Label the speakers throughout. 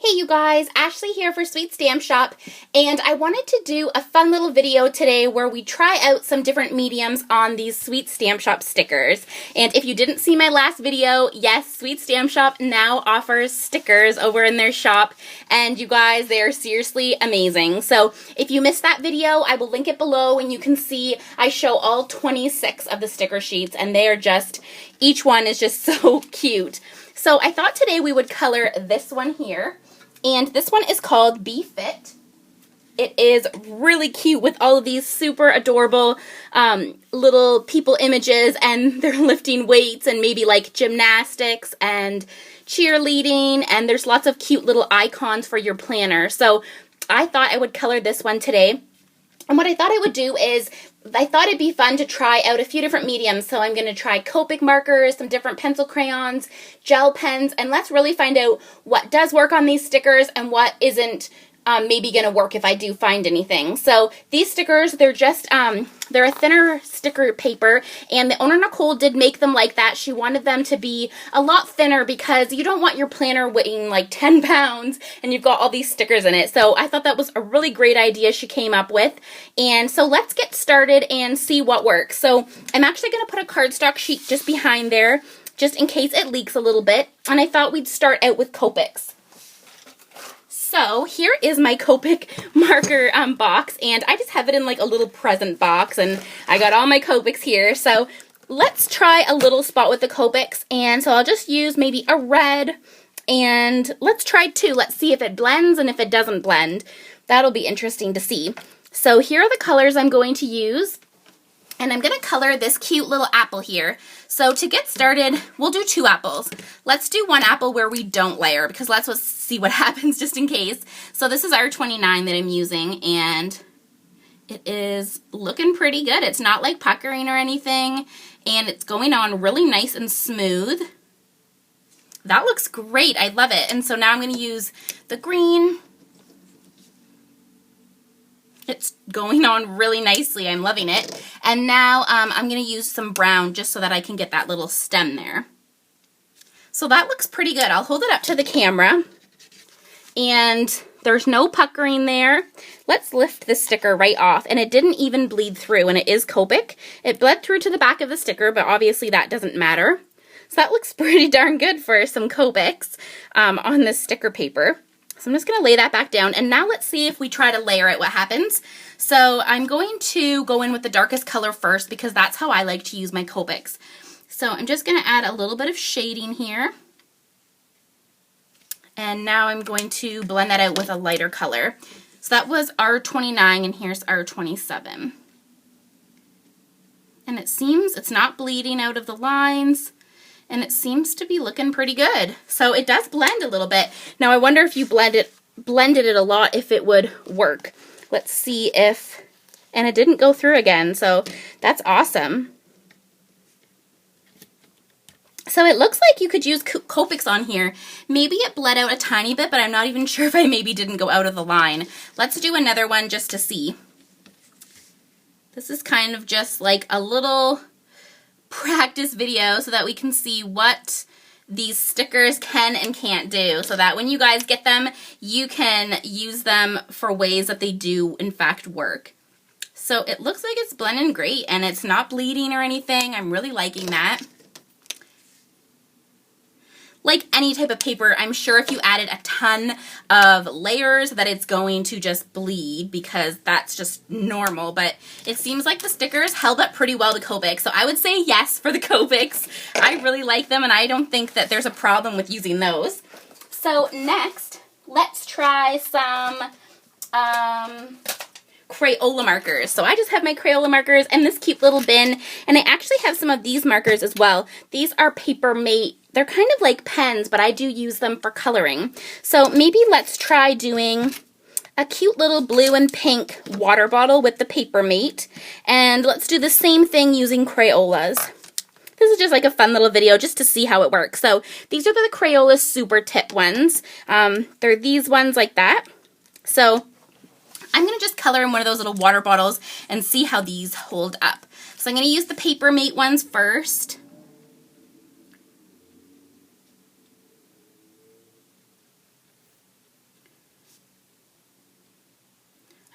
Speaker 1: Hey you guys, Ashley here for Sweet Stamp Shop, and I wanted to do a fun little video today where we try out some different mediums on these Sweet Stamp Shop stickers. And if you didn't see my last video, yes, Sweet Stamp Shop now offers stickers over in their shop, and you guys, they are seriously amazing. So if you missed that video, I will link it below, and you can see I show all 26 of the sticker sheets, and they are just, each one is just so cute. So I thought today we would color this one here. And this one is called Be Fit. It is really cute with all of these super adorable little people images, and they're lifting weights and maybe like gymnastics and cheerleading, and there's lots of cute little icons for your planner. So I thought I would color this one today. And what I thought I would do is, I thought it'd be fun to try out a few different mediums. So I'm going to try Copic markers, some different pencil crayons, gel pens, and let's really find out what does work on these stickers and what isn't maybe going to work if I do find anything. So these stickers, they're just, they're a thinner sticker paper, and the owner, Nicole, did make them like that. She wanted them to be a lot thinner because you don't want your planner weighing like 10 pounds and you've got all these stickers in it. So I thought that was a really great idea she came up with. And so let's get started and see what works. So I'm actually going to put a cardstock sheet just behind there, just in case it leaks a little bit. And I thought we'd start out with Copics. So here is my Copic marker box, and I just have it in like a little present box, and I got all my Copics here. So let's try a little spot with the Copics, and so I'll just use maybe a red, and let's try two. Let's see if it blends, and if it doesn't blend, that'll be interesting to see. So here are the colors I'm going to use. And I'm going to color this cute little apple here. So to get started, we'll do two apples. Let's do one apple where we don't layer, because let's see what happens just in case. So this is our 29 that I'm using, and it is looking pretty good. It's not like puckering or anything, and it's going on really nice and smooth. That looks great. I love it. And so now I'm going to use the green. It's going on really nicely. I'm loving it. And now I'm going to use some brown just so that I can get that little stem there. So that looks pretty good. I'll hold it up to the camera. And there's no puckering there. Let's lift the sticker right off. And it didn't even bleed through, and it is Copic. It bled through to the back of the sticker, but obviously that doesn't matter. So that looks pretty darn good for some Copics on this sticker paper. So I'm just going to lay that back down, and now let's see if we try to layer it, what happens. So I'm going to go in with the darkest color first, because that's how I like to use my Copics. So I'm just going to add a little bit of shading here. And now I'm going to blend that out with a lighter color. So that was R29, and here's R27. And it seems it's not bleeding out of the lines. And it seems to be looking pretty good. So it does blend a little bit. Now I wonder if you blended it a lot, if it would work. Let's see if, and it didn't go through again, so that's awesome. So it looks like you could use Copics on here. Maybe it bled out a tiny bit, but I'm not even sure if I maybe didn't go out of the line. Let's do another one just to see. This is kind of just like a little practice video so that we can see what these stickers can and can't do, so that when you guys get them, you can use them for ways that they do in fact work. So it looks like it's blending great, and it's not bleeding or anything. I'm really liking that. Like any type of paper, I'm sure if you added a ton of layers that it's going to just bleed, because that's just normal, but it seems like the stickers held up pretty well to Copic, so I would say yes for the Copics. I really like them, and I don't think that there's a problem with using those. So next, let's try some Crayola markers. So I just have my Crayola markers and this cute little bin, and I actually have some of these markers as well. These are Paper Mate. They're kind of like pens, but I do use them for coloring. So maybe let's try doing a cute little blue and pink water bottle with the Paper Mate, and let's do the same thing using Crayolas. This is just like a fun little video just to see how it works. So these are the Crayola Super Tip ones. They're these ones like that. So I'm going to just color in one of those little water bottles and see how these hold up. So I'm going to use the Paper Mate ones first.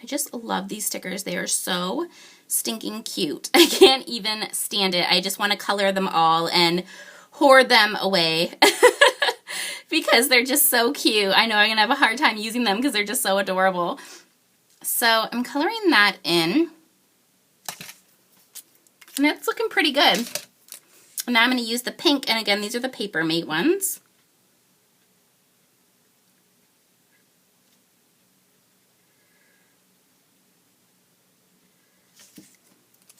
Speaker 1: I just love these stickers. They are so stinking cute. I can't even stand it. I just want to color them all and hoard them away because they're just so cute. I know I'm going to have a hard time using them because they're just so adorable. So I'm coloring that in. And it's looking pretty good. And now I'm going to use the pink, and again, these are the Paper Mate ones.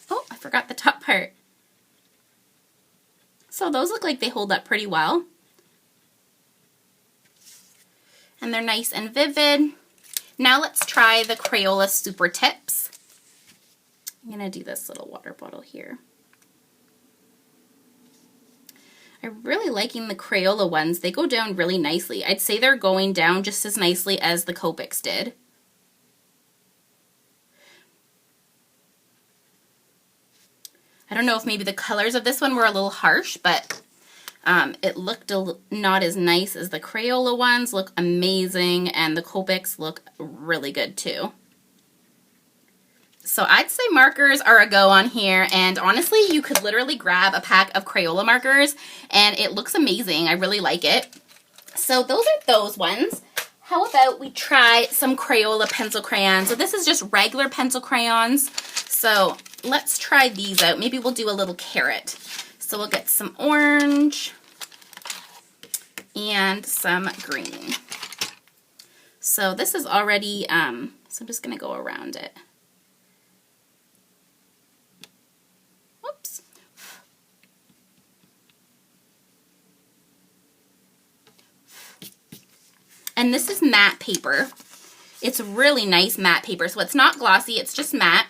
Speaker 1: Oh, I forgot the top part. So those look like they hold up pretty well. And they're nice and vivid. Now let's try the Crayola Super Tips. I'm going to do this little water bottle here. I'm really liking the Crayola ones. They go down really nicely. I'd say they're going down just as nicely as the Copics did. I don't know if maybe the colors of this one were a little harsh, but it looked not as nice as the Crayola ones. Look amazing, and the Copics look really good too. So I'd say markers are a go on here, and honestly, you could literally grab a pack of Crayola markers, and it looks amazing. I really like it. So those are those ones. How about we try some Crayola pencil crayons? So this is just regular pencil crayons. So let's try these out. Maybe we'll do a little carrot. So we'll get some orange and some green. So this is already, so I'm just going to go around it. Whoops. And this is matte paper. It's really nice matte paper. So it's not glossy, it's just matte.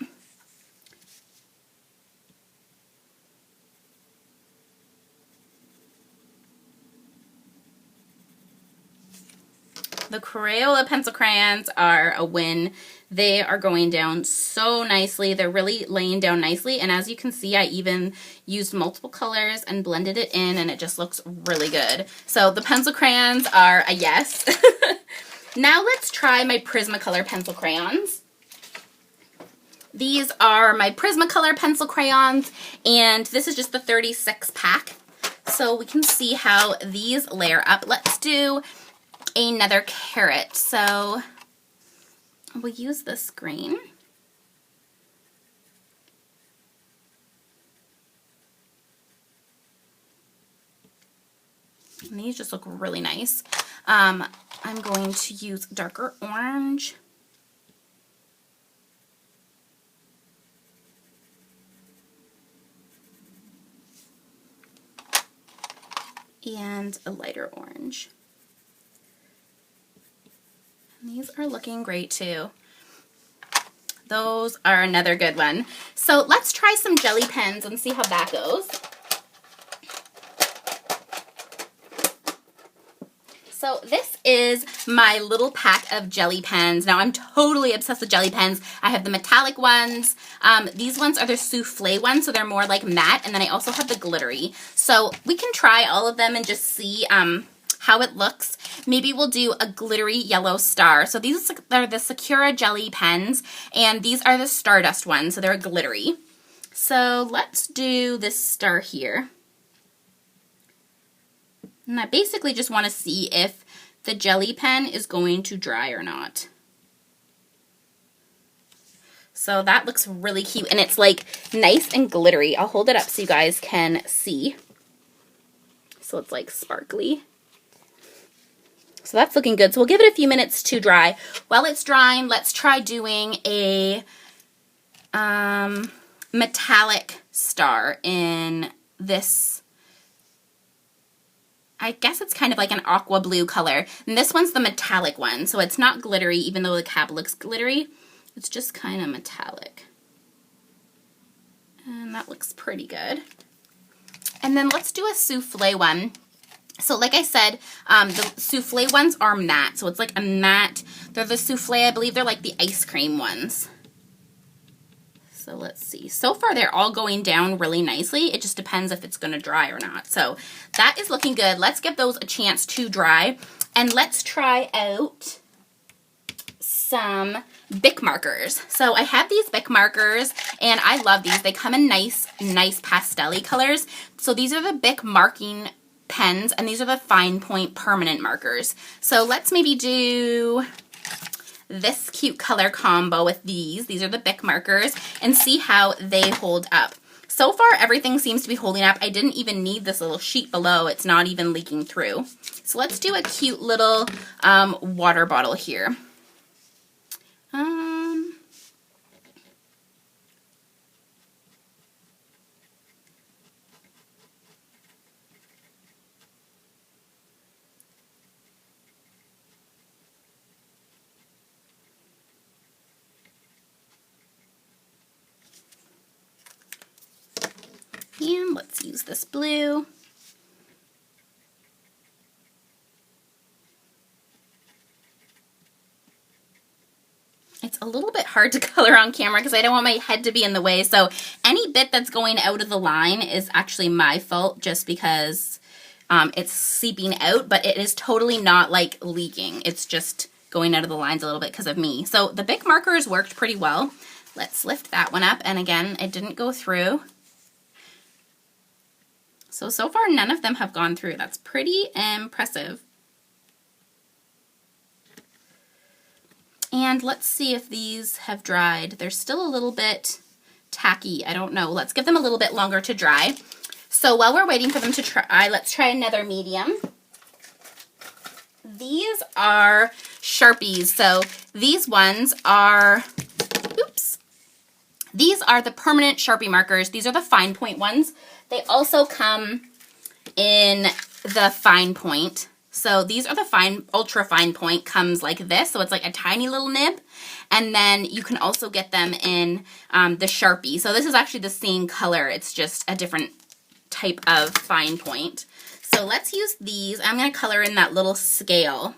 Speaker 1: The Crayola pencil crayons are a win. They are going down so nicely. They're really laying down nicely. And as you can see, I even used multiple colors and blended it in, and it just looks really good. So the pencil crayons are a yes. Now let's try my Prismacolor pencil crayons. These are my Prismacolor pencil crayons, and this is just the 36 pack. So we can see how these layer up. Let's do another carrot. So we'll use this green. And these just look really nice. I'm going to use darker orange. And a lighter orange. These are looking great too. Those are another good one. So let's try some jelly pens and see how that goes. So this is my little pack of jelly pens. Now I'm totally obsessed with jelly pens. I have the metallic ones. These ones are the souffle ones, so they're more like matte. And then I also have the glittery. So we can try all of them and just see how it looks. Maybe we'll do a glittery yellow star. So these are the Sakura jelly pens, and these are the Stardust ones, so they're glittery. So let's do this star here. And I basically just want to see if the jelly pen is going to dry or not. So that looks really cute, and it's like nice and glittery. I'll hold it up so you guys can see. So it's like sparkly. So that's looking good. So we'll give it a few minutes to dry. While it's drying, let's try doing a metallic star in this. I guess it's kind of like an aqua blue color. And this one's the metallic one. So it's not glittery, even though the cap looks glittery. It's just kind of metallic. And that looks pretty good. And then let's do a souffle one. So like I said, the souffle ones are matte. So it's like a matte. They're the souffle, I believe they're like the ice cream ones. So let's see. So far they're all going down really nicely. It just depends if it's going to dry or not. So that is looking good. Let's give those a chance to dry. And let's try out some Bic markers. So I have these Bic markers, and I love these. They come in nice pastel-y colors. So these are the Bic marking pens, and these are the fine point permanent markers. So let's maybe do this cute color combo with these. These are the Bic markers, and see how they hold up. So far, everything seems to be holding up. I didn't even need this little sheet below. It's not even leaking through. So let's do a cute little water bottle here. And let's use this blue. It's a little bit hard to color on camera because I don't want my head to be in the way. So any bit that's going out of the line is actually my fault, just because it's seeping out, but it is totally not like leaking. It's just going out of the lines a little bit because of me. So the Bic markers worked pretty well. Let's lift that one up. And again, it didn't go through. So far none of them have gone through. That's pretty impressive. And let's see if these have dried. They're still a little bit tacky. I don't know. Let's give them a little bit longer to dry. So while we're waiting for them to dry, let's try another medium. These are Sharpies. So these ones are, oops. These are the permanent Sharpie markers. These are the fine point ones. They also come in the fine point. So these are the fine, ultra fine point, comes like this. So it's like a tiny little nib. And then you can also get them in the Sharpie. So this is actually the same color. It's just a different type of fine point. So let's use these. I'm going to color in that little scale.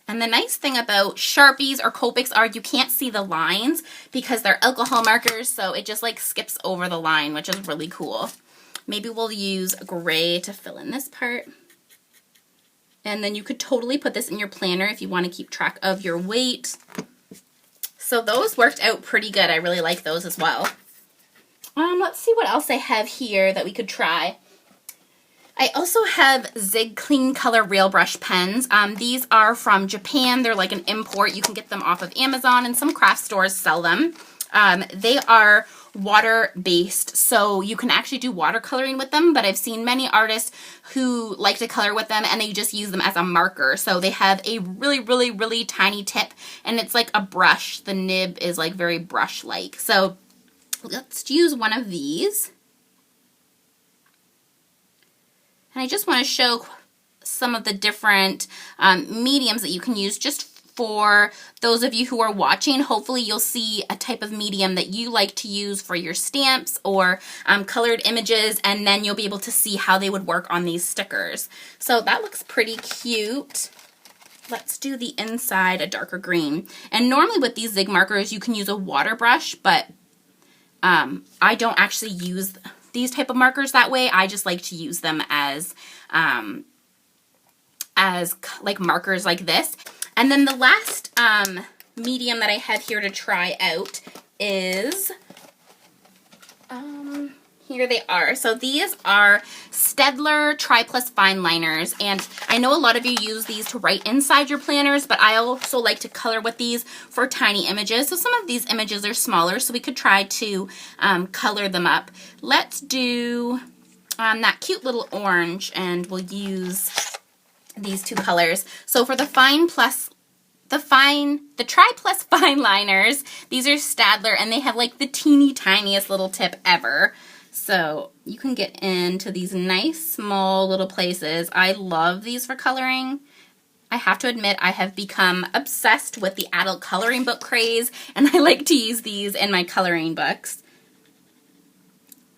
Speaker 1: And the nice thing about Sharpies or Copics are you can't see the lines because they're alcohol markers, so it just like skips over the line, which is really cool. Maybe we'll use gray to fill in this part. And then you could totally put this in your planner if you want to keep track of your weight. So those worked out pretty good. I really like those as well. Let's see what else I have here that we could try. I also have Zig Clean Color Rail Brush pens. These are from Japan. They're like an import. You can get them off of Amazon, and some craft stores sell them. They are water-based, so you can actually do watercoloring with them, but I've seen many artists who like to color with them, and they just use them as a marker. So they have a really tiny tip, and it's like a brush. The nib is like very brush-like. So let's use one of these. And I just want to show some of the different mediums that you can use just for those of you who are watching. Hopefully you'll see a type of medium that you like to use for your stamps or colored images, and then you'll be able to see how they would work on these stickers. So that looks pretty cute. Let's do the inside a darker green. And normally with these Zig markers you can use a water brush, but I don't actually use these type of markers that way. I just like to use them as like markers like this. And then the last medium that I have here to try out is, here they are. So these are Staedtler Tri-Plus Fineliners, and I know a lot of you use these to write inside your planners, but I also like to color with these for tiny images. So some of these images are smaller, so we could try to color them up. Let's do that cute little orange, and we'll use these two colors. So for the Tri-Plus Fineliners, these are Staedtler, and they have like the teeny tiniest little tip ever. So you can get into these nice small little places. I love these for coloring. I have to admit I have become obsessed with the adult coloring book craze, and I like to use these in my coloring books.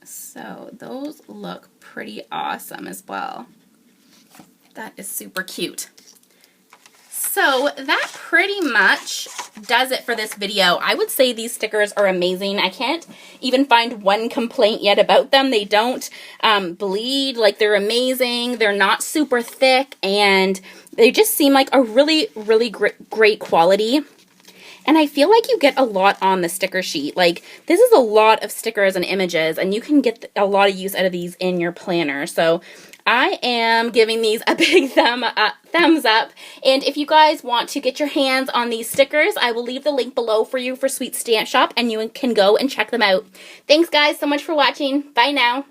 Speaker 1: So those look pretty awesome as well. That is super cute. So that pretty much does it for this video. I would say these stickers are amazing. I can't even find one complaint yet about them. They don't bleed, like they're amazing. They're not super thick, and they just seem like a really, really great quality. And I feel like you get a lot on the sticker sheet. Like, this is a lot of stickers and images, and you can get a lot of use out of these in your planner. So I am giving these a big thumbs up. And if you guys want to get your hands on these stickers, I will leave the link below for you for Sweet Stamp Shop, and you can go and check them out. Thanks guys so much for watching. Bye now.